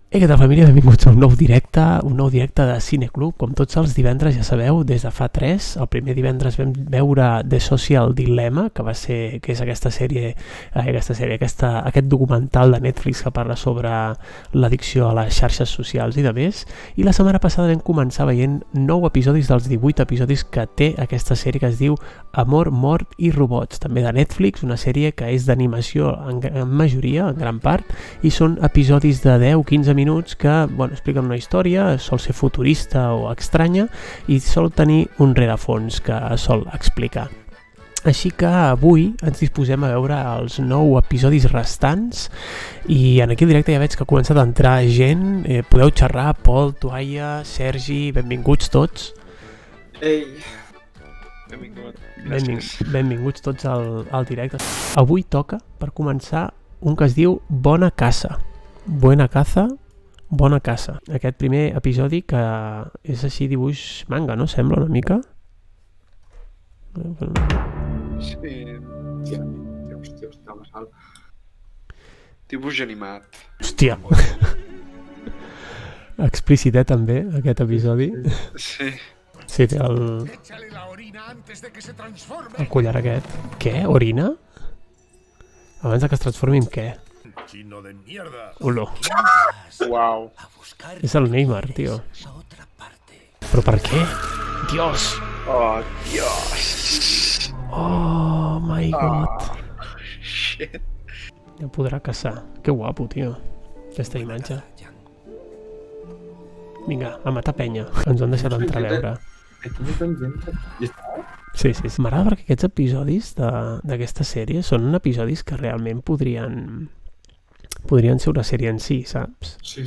Què tal, família? Benvinguts a un nou directe de Cineclub. Com tots els divendres, ja sabeu, des de fa 3. El primer divendres vam veure The Social Dilemma, que és aquest documental de Netflix que parla sobre l'addicció a les xarxes socials i de més. I la setmana passada vam començar veient 9 episodis dels 18 episodis que té aquesta sèrie que es diu Amor, Mort i Robots, també de Netflix, una sèrie que és d'animació en majoria, en gran part, i són episodis de 10-15 minuts que expliquen una història, sol ser futurista o estranya i sol tenir un rerefons que sol explicar. Així que avui ens disposem a veure els 9 episodis restants i en aquí el directe ja veig que ha començat a entrar gent. Podeu xerrar, Pol, Tuaia, Sergi, benvinguts tots. Ei, benvingut. Benvinguts tots al directe. Avui toca, per començar, un que es diu Bona Caça. Buena Caza, Bona Caça. Aquest primer episodi que és així dibuix manga, no? Sembla una mica? Sí. Hòstia, està basal. Dibuix animat. Hòstia! Explicitet també, aquest episodi. Sí. Sí, té el collar aquest. Què? Orina? Abans que es transformi en què? Olor. Uau. És el Neymar, tio. Però per què? Dios! Oh, Dios. Oh, my God. Shit. Ja podrà caçar. Que guapo, tio. Aquesta imatge. Vinga, a matar penya. Ens ho han deixat entrar a veure. Sí. M'agrada perquè aquests episodis d'aquesta sèrie són episodis que realment podrien ser una sèrie en si, saps? Sí.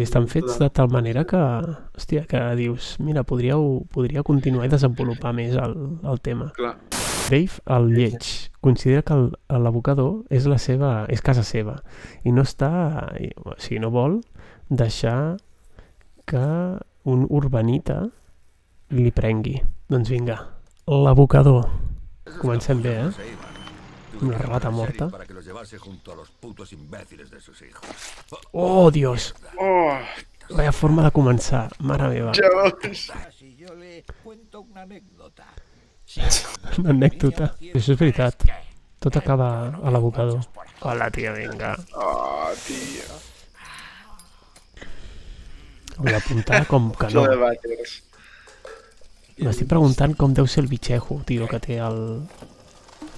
Estan fets de tal manera que, hòstia, que dius, mira, podria continuar i desenvolupar més el tema. Clar. Dave, el lleig, considera que l'abocador és casa seva i no no vol deixar que un urbanita li prengui. Doncs vinga, l'abocador. Comencem bé, una rata morta. Oh, Dios! Oh, Vaya forma de començar, mare meva. ja veus. Una anècdota. Això és veritat. Tot acaba a l'abocador. Hola, tia, vinga. Oh, tia. Vull apuntar com que no. Això de vàters. M'estic preguntant com deu ser el bitxejo, tio, que té el...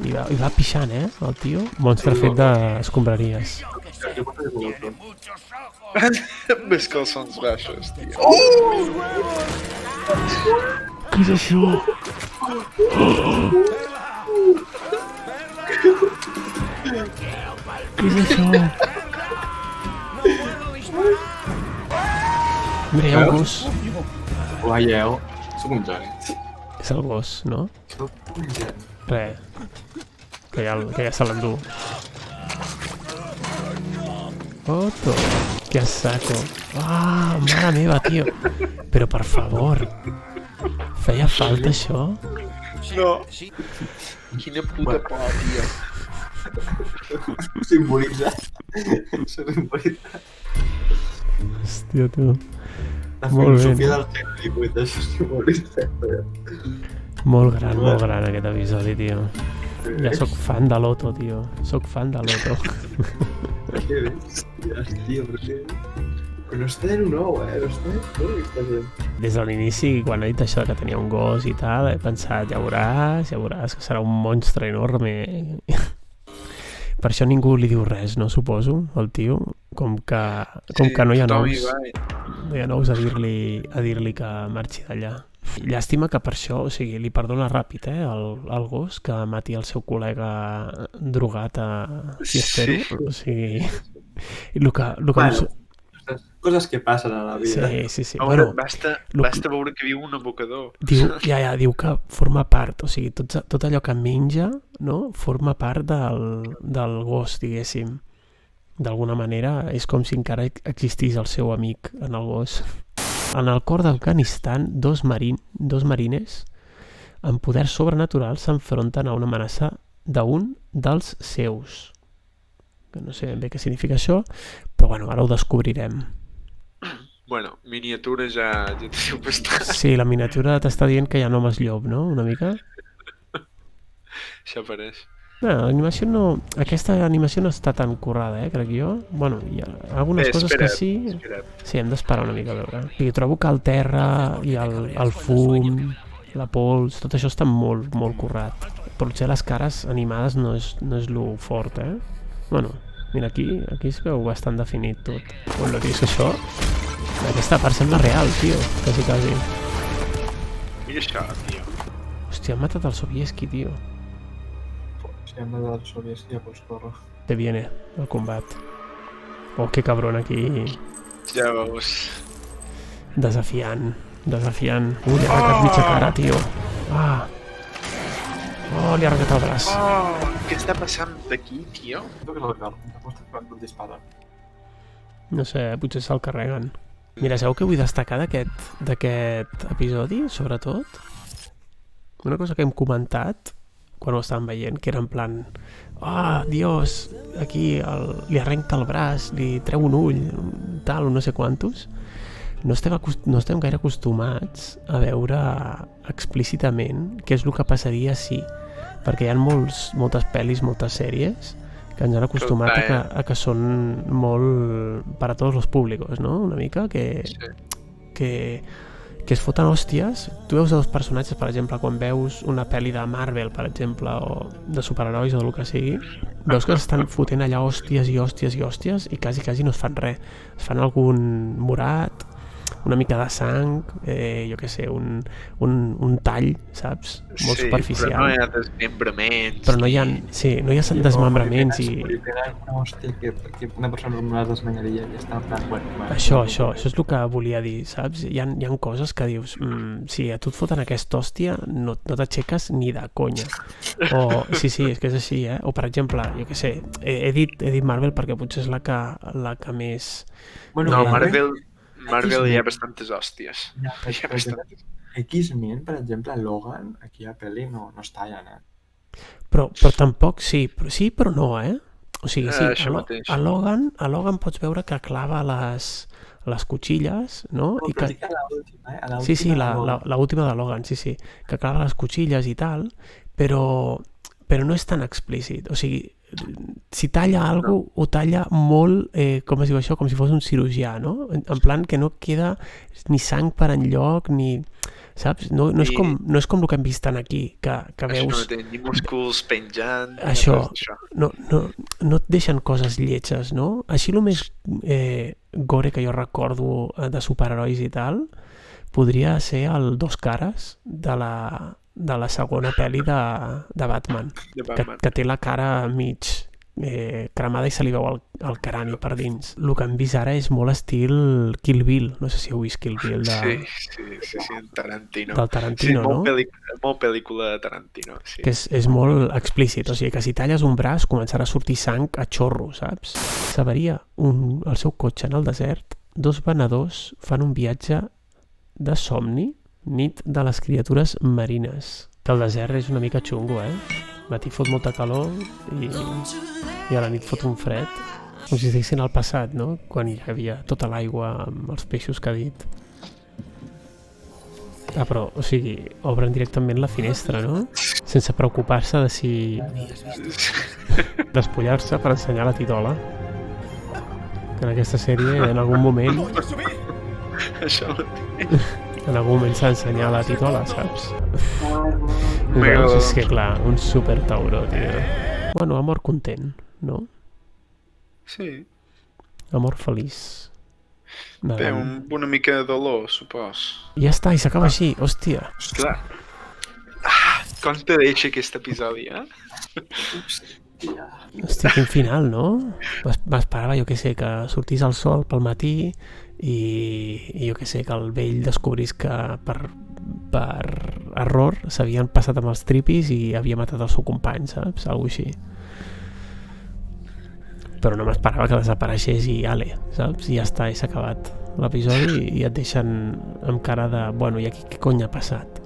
I va pixant, el tio. Monstre fet d'escombraries. Més calçons baixos, tia. Què és això? Què és això? Mira, hi ha un gos. Veieu? Soc un geni. És el gos, no? Soc un geni. Res. Que ja se l'endú. Otto. Que a saco. Ah, mare meva, tio. Però per favor. Feia falta això? No. Quina puta por, tia. Simbolitza. Simbolitza. Hòstia, tu. La Molt bé. filosofia del segle XVIII, això simbolitza. Molt gran aquest episodi, tio. Ja sóc fan de l'Otto, tio. Sóc fan de l'Otto. Què ves? Hòstia, però què? Però no està de nou, no està de nou. Des de l'inici, quan ha dit això que tenia un gos i tal, he pensat, ja veuràs, que serà un monstre enorme. Per això ningú li diu res, no suposo, el tio? Com que no hi ha nous. No hi ha nous a dir-li que marxi d'allà. Llàstima que per això, li perdona ràpid, el gos, que mati el seu col·lega drogat a Fiestero. O sigui... Coses que passen a la vida. Sí. Basta veure que viu un abocador. Diu que forma part, o sigui, tot allò que menja, no? Forma part del gos, diguéssim. D'alguna manera és com si encara existís el seu amic en el gos. En el cor d'Afganistan, dos marines amb poders sobrenaturals s'enfronten a una amenaça d'un dels seus. Que no sé ben bé què significa això, però ara ho descobrirem. Bueno, miniatura ja t'ho diu bastant. Sí, la miniatura t'està dient que hi ha homes llop, no? Una mica. Això pareix. L'animació no... Aquesta animació no està tan currada, crec jo. Bueno, hi ha algunes coses que sí... Espera't. Sí, hem d'esperar una mica a veure. I trobo que el terra i el fum, la pols, tot això està molt, molt currat. Potser les cares animades no és lo fort, Bueno, mira, aquí es veu bastant definit tot. Bueno, tio, és això... Aquesta part sembla real, tio. Quasi. Mira això, tio. Hòstia, han matat el Sobieski, tio. Si hem de dar el Sobieski, ja pots córrer. Te viene el combat. Oh, que cabron aquí. Ja veus. Desafiant. Li ha arrencat mitja cara, tio. Li ha arrencat el braç. Què està passant d'aquí, tio? Crec que és el carro, quan et dispara. No sé, potser se'l carreguen. Mira, sabeu què vull destacar d'aquest episodi, sobretot? Una cosa que hem comentat quan ho estàvem veient, que era en plan Dios, aquí li arrenca el braç, li treu un ull, tal, no sé quantos. No estem gaire acostumats a veure explícitament què és el que passaria si... Perquè hi ha moltes pel·lis, moltes sèries que ens han acostumat a que són molt per a tots els públics, no? Una mica que es foten hòsties. Tu veus dos personatges, per exemple, quan veus una pel·li de Marvel, per exemple, o de superherois o del que sigui, veus que estan fotent allà hòsties i quasi no es fan res. Es fan algun morat, una mica de sang, jo què sé, un tall, saps? Molt superficial. Però no hi ha desmembraments. Però no hi ha desmembraments i... Hòstia, que una persona normal desmanyaria i està en plan, bueno... Això és el que volia dir, saps? Hi ha coses que dius, si a tu et foten aquesta hòstia, no t'aixeques ni de conya. O, sí, és que és així, O, per exemple, jo què sé, he dit Marvel perquè potser és la que més... No, Marvel hi ha bastantes hòsties. X-Men, per exemple, Logan, aquí a pel·li no es tallen, Però tampoc, sí, però no, O sigui, sí, a Logan pots veure que clava les cuchilles, no? No, però dic a l'última, Sí, l'última de Logan, sí, que clava les cuchilles i tal, però no és tan explícit, o sigui, si talla alguna cosa, ho talla molt, com es diu això, com si fos un cirurgià, no? En plan que no queda ni sang per enlloc, ni... Saps? No és com el que hem vist aquí, que veus... Això no té ni músculs penjant... Això, no et deixen coses lletges, no? Així el més gore que jo recordo de superherois i tal, podria ser el Dos Cares de la segona pel·li de Batman, que té la cara mig cremada i se li veu el crani per dins. El que hem vist ara és molt estil Kill Bill, no sé si heu vist Kill Bill Sí, Tarantino. Del Tarantino, no? Molt pel·lícula de Tarantino, sí. Que és molt explícit, o sigui que si talles un braç començarà a sortir sang a xorro, saps? S'avaria el seu cotxe en el desert, dos venedors fan un viatge de somni, nit de les criatures marines. Que el desert és una mica xungo, matí fot molta calor i a la nit fot un fred, com si estiguessin al passat, no? Quan hi havia tota l'aigua amb els peixos que ha dit. Però, o sigui, obren directament la finestra, no? Sense preocupar-se de si... despullar-se per ensenyar la titola. Que en aquesta sèrie, en algun moment... Això en algun moment s'ha d'ensenyar la titola, saps? Doncs és que clar, un super tauró, tio. Bueno, amor content, no? Sí. Amor feliç. Té una mica de dolor, supos. I ja està, i s'acaba així, hòstia. Esclar. Com te deixa aquest episodi, Hòstia, quin final, no? M'esperava, jo què sé, que sortís el sol pel matí i jo què sé, que el vell descobrís que per error s'havien passat amb els tripis i havia matat el seu company, saps? Algo així. Però no m'esperava que desapareixés i ale, saps? I ja està, i s'ha acabat l'episodi i et deixen amb cara de, bueno, i aquí què cony ha passat?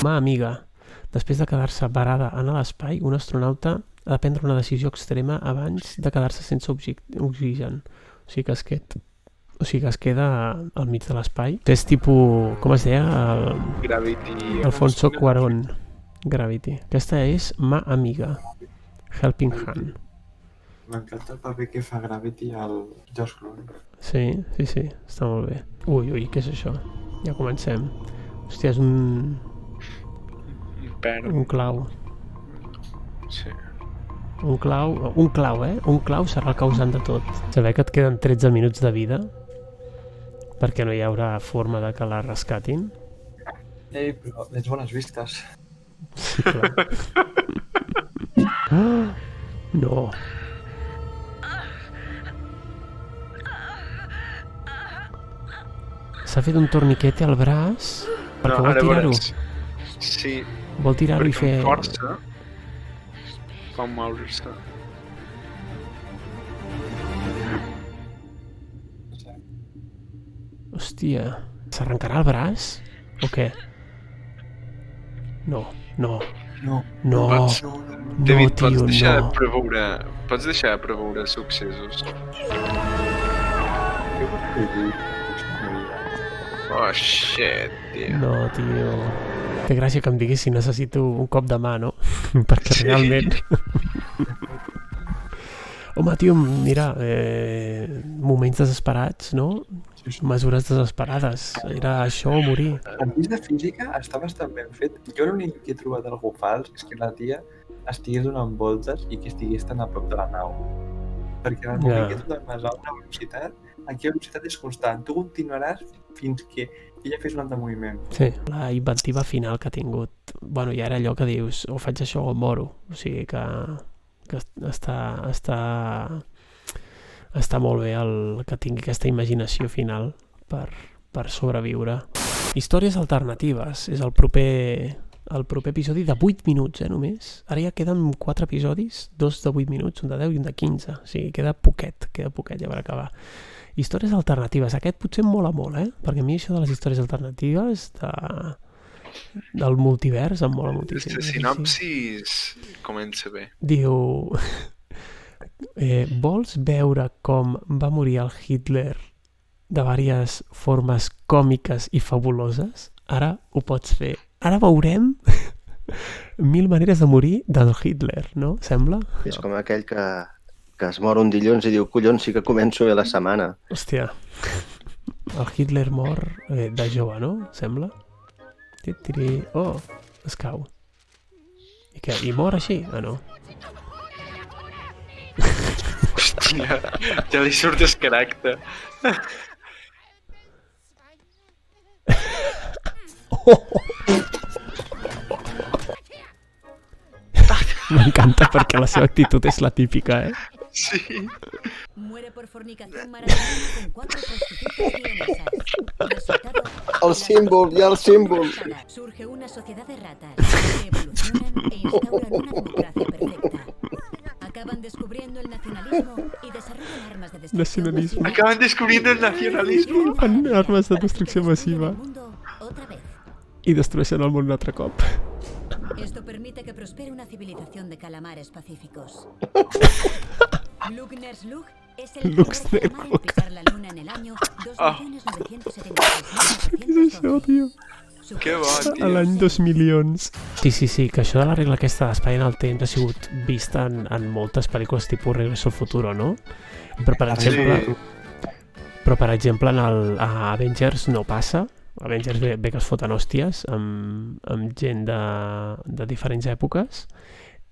Ma amiga, després de quedar-se varada en l'espai, un astronauta ha de prendre una decisió extrema abans de quedar-se sense oxigen. O sigui, casquet. O sigui que es queda al mig de l'espai. És tipus... Com es deia? Gravity... Alfonso Cuarón. Gravity. Aquesta és Ma Amiga. Helping Hand. M'encanta el paper que fa Gravity al Josh Clooney. Sí, està molt bé. Ui, què és això? Ja comencem. Hòstia, és un clau. Sí. Un clau, eh? Un clau serà el causant de tot. Saber que et queden 13 minuts de vida perquè no hi haurà forma de que la rescatin. Ei, però tens bones vistes. Sí, clar. No. S'ha fet un torniquete al braç perquè vol tirar-ho. Sí. Vol tirar-ho i fer... Perquè amb força com moure-se. Hòstia, s'arrencarà el braç? O què? No. David, tio, pots deixar de preveure successos. Oh, shit, tio. No, tio. Té gràcia que em diguis si necessito un cop de mà, no? Perquè realment... Home, tio, mira, moments desesperats, no? Mesures desesperades. Era això o morir. El pis de física està bastant ben fet. Jo l'únic que he trobat algú fals és que la tia estigués donant voltes i que estigués tan a prop de la nau. Perquè en el moment que tu dormes a una velocitat, aquí la velocitat és constant. Tu continuaràs fins que ella fes un altre moviment. Sí, la inventiva final que ha tingut. Bueno, ja era allò que dius, o faig això o moro. O sigui que està molt bé que tingui aquesta imaginació final per sobreviure. Històries alternatives. És el proper episodi de 8 minuts, només. Ara ja queden 4 episodis, 2 de 8 minuts, un de 10 i un de 15. O sigui, queda poquet ja per acabar. Històries alternatives. Aquest potser em mola molt, perquè a mi això de les històries alternatives del multivers em mola moltíssim. Aquesta sinopsis comença bé. Diu... vols veure com va morir el Hitler de diverses formes còmiques i fabuloses? Ara ho pots fer. Ara veurem 1000 maneres de morir del Hitler, no? Sembla? És com aquell que es mor un dilluns i diu, collons, sí que començo bé la setmana. Hòstia, el Hitler mor de jove, no? Sembla? Oh, es cau. I què? I mor així? Ah, no. Hòstia, ja li surt el caràcter. M'encanta perquè la seva actitud és la típica, Sí. Muere por fornicación maravillosa con 4 prostitutas vienesas. Resultado... El símbol, hi ha el símbol. Surge una sociedad de ratas que evolucionan e instauran una democracia perfecta. Acaban descubriendo el nacionalismo y desarrollan armas de destrucción Nacionalismo. masiva. Acaban descubriendo el nacionalismo. Fan armes de destrucció massiva El mundo otra vez. i destrueixen el món un altre cop. Esto permite que prospere una civilización de calamares pacíficos. Lugnerslug es el Lug primer calamar en pisar la luna en el año Què és això, 2.976.912. tio? Que bo, A tio. l'any 2 milions. Sí, que això de la regla aquesta d'espai en el temps ha sigut vista en moltes pel·lícules tipus Regreso al Futuro, no? Però per exemple a Avengers no passa. Avengers ve que es foten hòsties amb gent de diferents èpoques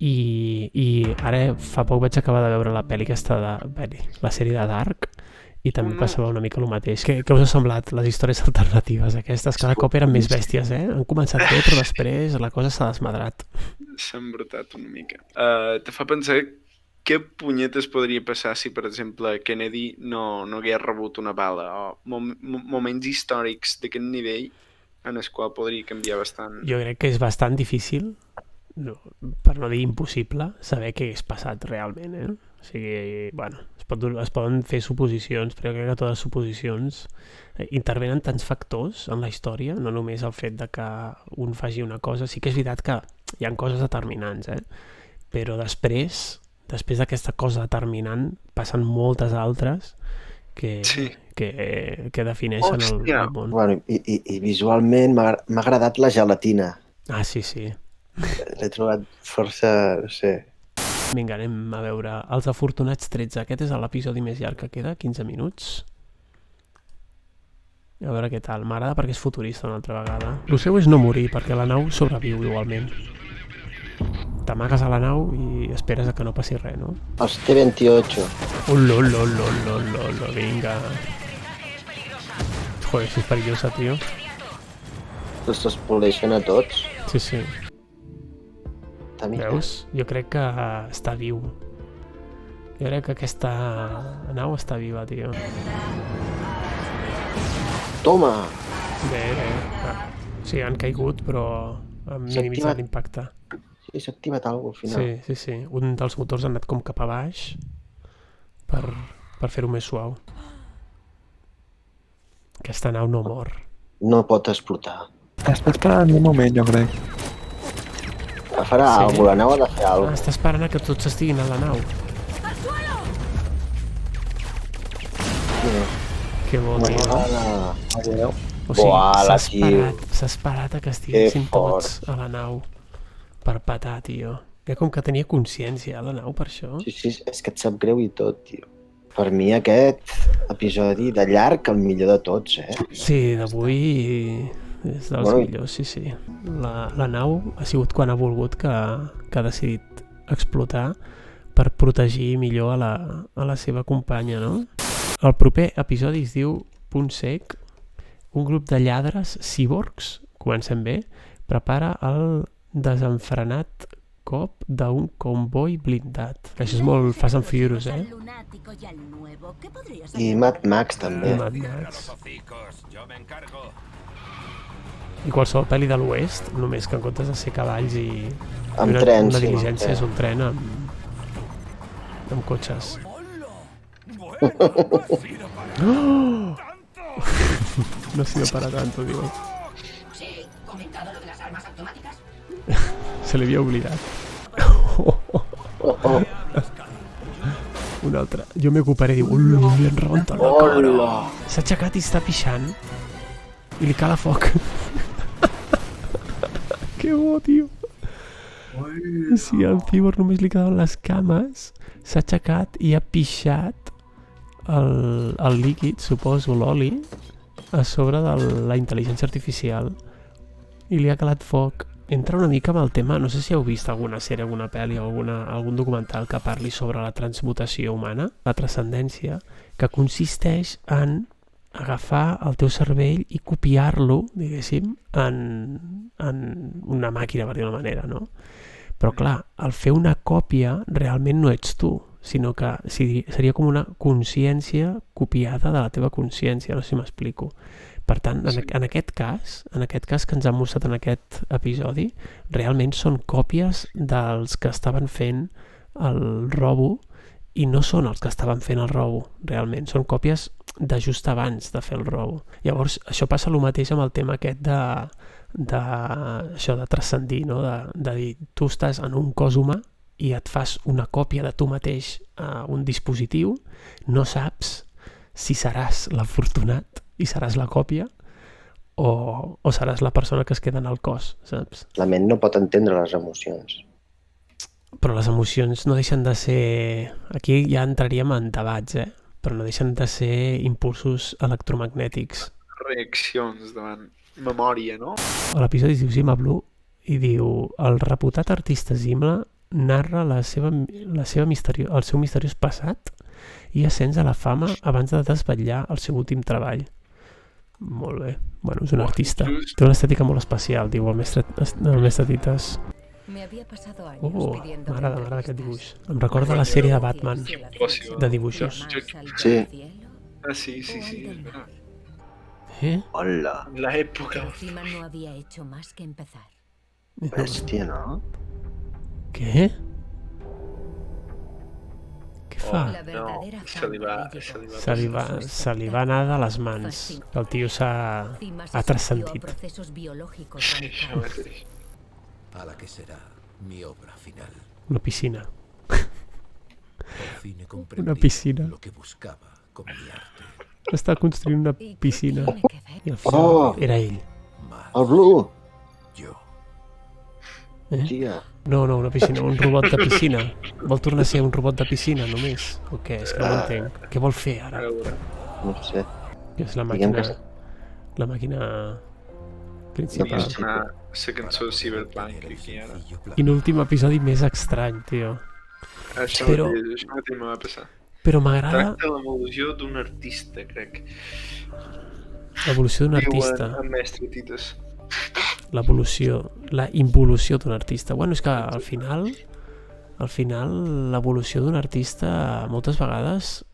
i ara fa poc vaig acabar de veure la pel·li aquesta la sèrie de Dark i també passava una mica el mateix. Què us ha semblat les històries alternatives aquestes? Cada cop eren més bèsties, Han començat bé, però després la cosa s'ha desmadrat. S'ha embrutat una mica. Te fa pensar què punyetes podria passar si, per exemple, Kennedy no hagués rebut una bala o moments històrics d'aquest nivell en el qual podria canviar bastant. Jo crec que és bastant difícil, per no dir impossible, saber què hagués passat realment, O sigui, bueno, es poden fer suposicions, però jo crec que totes les suposicions intervenen tants factors en la història, no només el fet de que un faci una cosa. Sí que és veritat que hi ha coses determinants, però després d'aquesta cosa determinant passen moltes altres Sí. que defineixen Hòstia! el món. Bueno, i visualment m'ha agradat la gelatina. Ah, sí. L'he trobat força, no sé... Vinga, anem a veure Els Afortunats 13. Aquest és l'episodi més llarg que queda, 15 minuts. A veure què tal. M'agrada perquè és futurista una altra vegada. El seu és no morir, perquè la nau sobreviu igualment. T'amagues a la nau i esperes a que no passi res, no? Els T-28. Vinga. Joder, si és perillosa, tio. Els poleixen a tots. Sí. Mica. Veus? Jo crec que està viu. Jo crec que aquesta nau està viva, tio. Toma! Bé. Sí, han caigut, però han minimitzat l'impacte. Sí, s'ha activat alguna cosa al final. Sí. Un dels motors ha anat com cap a baix per fer-ho més suau. Aquesta nau no mor. No pot explotar. Està esperant un moment, jo crec. Farà alguna cosa, la nau ha de fer alguna cosa. Està esperant que tots estiguin a la nau. Que bo, tio. O sigui, s'ha esperat a que estiguessin tots a la nau per petar, tio. Ja com que tenia consciència a la nau per això. Sí, és que et sap greu i tot, tio. Per mi aquest episodi de llarg el millor de tots, Sí, d'avui és dels millors, sí. La nau ha sigut quan ha volgut que ha decidit explotar per protegir millor a la seva companya, no? El proper episodi es diu Punt Sec. Un grup de lladres cíborgs, comencem bé, prepara el desenfrenat cop d'un comboi blindat. Això és molt Fast and Furious, I Mad Max també. I qualsevol pel·li de l'oest, només que en comptes de ser cavalls i trens, una diligència és un tren amb cotxes. No ha sido para tanto, digo. Sí, comentado lo de las armas automáticas. Se li havia oblidat. Un altre. Jo m'ocuparé, diu, li han rebentat la cara. S'ha aixecat i està pixant. I li cala foc. Que bo, tio. Sí, al cíborg només li quedaven les cames. S'ha aixecat i ha pixat el líquid, suposo, l'oli, a sobre de la intel·ligència artificial. I li ha calat foc. Entra una mica amb el tema, no sé si heu vist alguna sèrie, alguna pel·li o algun documental que parli sobre la transmutació humana, la transcendència, que consisteix en agafar el teu cervell i copiar-lo, diguéssim, en una màquina, per dir una manera, no? Però clar, al fer una còpia realment no ets tu, sinó que seria com una consciència copiada de la teva consciència, no sé si m'explico. Per tant, en aquest cas que ens han mostrat en aquest episodi, realment són còpies dels que estaven fent el robo i no són els que estaven fent el robo, realment. Són còpies de just abans de fer el robo. Llavors, això passa el mateix amb el tema aquest de transcendir, no? De dir, tu estàs en un cos humà i et fas una còpia de tu mateix a un dispositiu, no saps si seràs l'afortunat i seràs la còpia o seràs la persona que es queda en el cos, saps? La ment no pot entendre les emocions. Però les emocions no deixen de ser... Aquí ja entraríem en debats, però no deixen de ser impulsos electromagnètics. Reaccions davant memòria, no? A l'episodi es diu Zima Blue i diu: el reputat artista Zimla narra el seu misteriós passat i ascens a la fama abans de desvetllar el seu últim treball. Molt bé. Bueno, és un artista. Té una estètica molt especial, diu el mestre Titas. M'agrada aquest dibuix. Em recorda la sèrie de Batman, de dibuixos. Sí. Ah, sí, és verdad. Hola. La època. Encima no había hecho más que empezar. Bèstia, no? Què? Què fa? Se li va anar de les mans. El tio ha transcendit. Sí, això mateix. A la que será mi obra final. Una piscina. Por fin he comprendido Una piscina. lo que buscaba con mi arte. Està construint una ¿Y qué piscina. tiene que ver? I al final Oh! era ell. Más El Blue! yo. Tia. No, una piscina, un robot de piscina. Vol tornar a ser un robot de piscina, només? O què? És que no ho entenc. Què vol fer A ara? veure. No ho sé. Que és la Diguem màquina... que- La màquina Podria principal. sonar la cançó de Cyberpunk Tener el aquí ara. sencillo plan. Quin últim episodi més estrany, tio. Això Però- mateix me va passar. Però m'agrada Tracta l'evolució d'un artista, crec. l'evolució d'un Diuen artista. en Mestre Tites. L'evolució, la involució d'un artista. Bueno, és que al final l'evolució d'un artista moltes vegades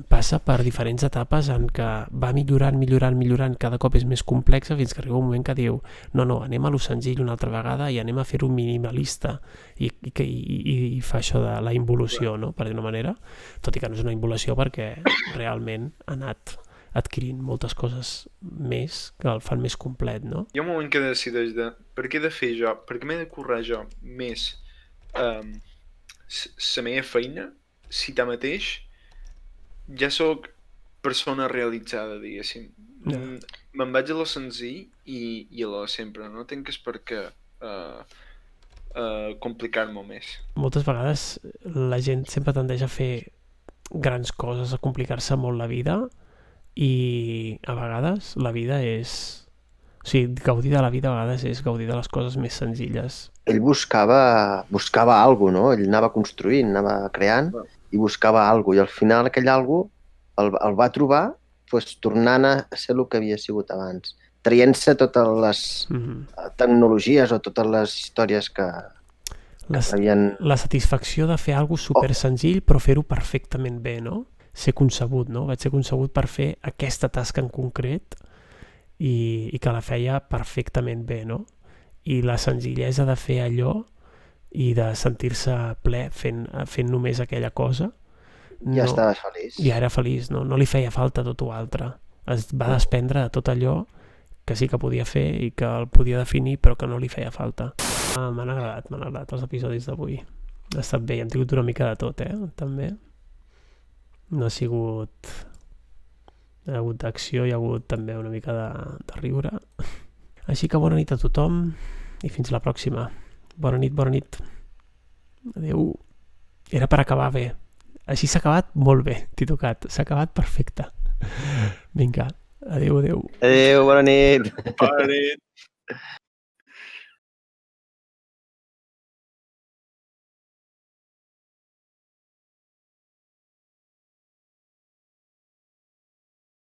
passa per diferents etapes en què va millorant, cada cop és més complexa fins que arriba un moment que diu no, anem a lo senzill una altra vegada i anem a fer-ho minimalista i fa això de la involució, no? Per dir-ho una manera, tot i que no és una involució perquè realment ha anat adquirint moltes coses més que el fan més complet, no? Hi ha un moment que decideix de per què he de fer jo, per què m'he de currar jo més la meva feina si tanmateix ja sóc persona realitzada, diguéssim. Ja. Me'n vaig a lo senzill i a lo sempre, no tinc per què complicar-m'ho més. Moltes vegades la gent sempre tendeix a fer grans coses, a complicar-se molt la vida i a vegades la vida és... O sigui, gaudir de la vida a vegades és gaudir de les coses més senzilles. Ell buscava alguna cosa, no? Ell anava construint, anava creant i buscava alguna cosa. I al final aquell alguna cosa el va trobar doncs, tornant a ser el que havia sigut abans. Traient-se totes les tecnologies o totes les històries que havien... La satisfacció de fer alguna cosa super senzill però fer-ho perfectament bé, no? Ser concebut, no? Vaig ser concebut per fer aquesta tasca en concret i que la feia perfectament bé, no? I la senzillesa de fer allò i de sentir-se ple fent només aquella cosa. Ja estaves feliç. Ja era feliç, no li feia falta tot o altre. Es va desprendre de tot allò que sí que podia fer i que el podia definir però que no li feia falta. M'han agradat els episodis d'avui. Ha estat bé, hem tingut una mica de tot, també. No ha sigut... Hi ha hagut d'acció, hi ha hagut també una mica de riure. Així que bona nit a tothom i fins la pròxima. Bona nit. Adéu. Era per acabar bé. Així s'ha acabat molt bé, t'he tocat. S'ha acabat perfecte. Vinga, adéu. Adéu, bona nit. Bona nit.